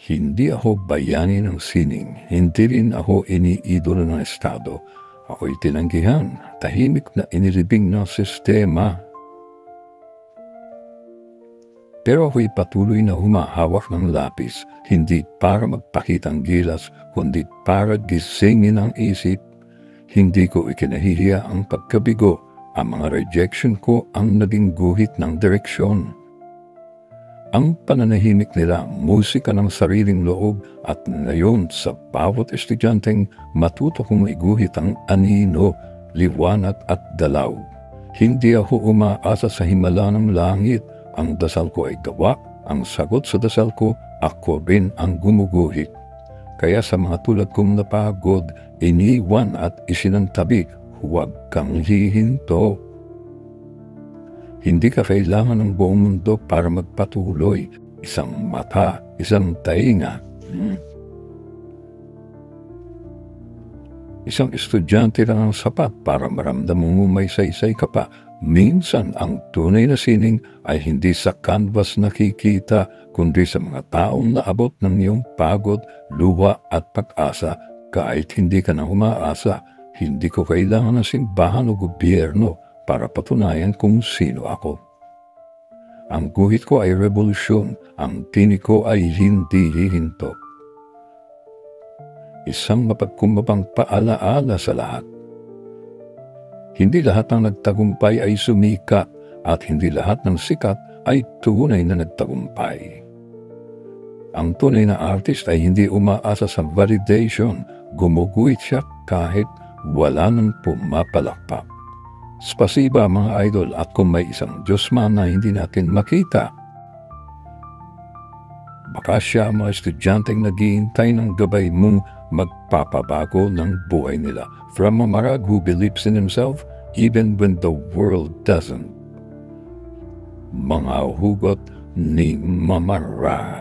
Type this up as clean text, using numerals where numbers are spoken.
Hindi ako bayani ng sining, hindi rin ako iniidolo ng Estado. Ako'y tinanggihan, tahimik na inilibing ng sistema. Pero ako'y patuloy na humahawak ng lapis, hindi para magpakitang gilas, kundi para gisingin ang isip. Hindi ko ikinahihiya ang pagkabigo, ang mga rejection ko ang naging guhit ng direksyon. Ang pananahimik nila, musika ng sariling loob, at ngayon sa bawat estudyanteng matuto kong iguhit ang anino, liwanag at dalaw. Hindi ako umaasa sa himala ng langit. Ang dasal ko ay gawa, ang sagot sa dasal ko, ako rin ang gumuguhit. Kaya sa mga tulad kong napagod, iniwan at isinantabi, huwag kang hihinto. Hindi ka kailangan ng buong mundo para magpatuloy. Isang mata, isang tainga. Isang estudyante lang ang sapat para maramdaman mo may saysay ka pa. Minsan ang tunay na sining ay hindi sa canvas nakikita, kundi sa mga taong naabot ng iyong pagod, luha at pag-asa. Kahit hindi ka na umaasa, hindi ko kailangan ng simbahan o gobyerno para patunayan kung sino ako. Ang guhit ko ay revolusyon, ang tinig ko ay hindi hihinto. Isang mapagkumbabang paalaala sa lahat. Hindi lahat ng nagtagumpay ay sumikat at hindi lahat ng sikat ay tunay na nagtagumpay. Ang tunay na artist ay hindi umaasa sa validation, gumuguhit siya kahit wala nang pumapalakpak. Spasiba mga idol, at kung may isang Diyos man na hindi natin makita, baka siya mga estudyanteng naghihintay ng gabay mong magpapabago ng buhay nila. From a marag who believes in himself even when the world doesn't. Mga hugot ni Mama Ra.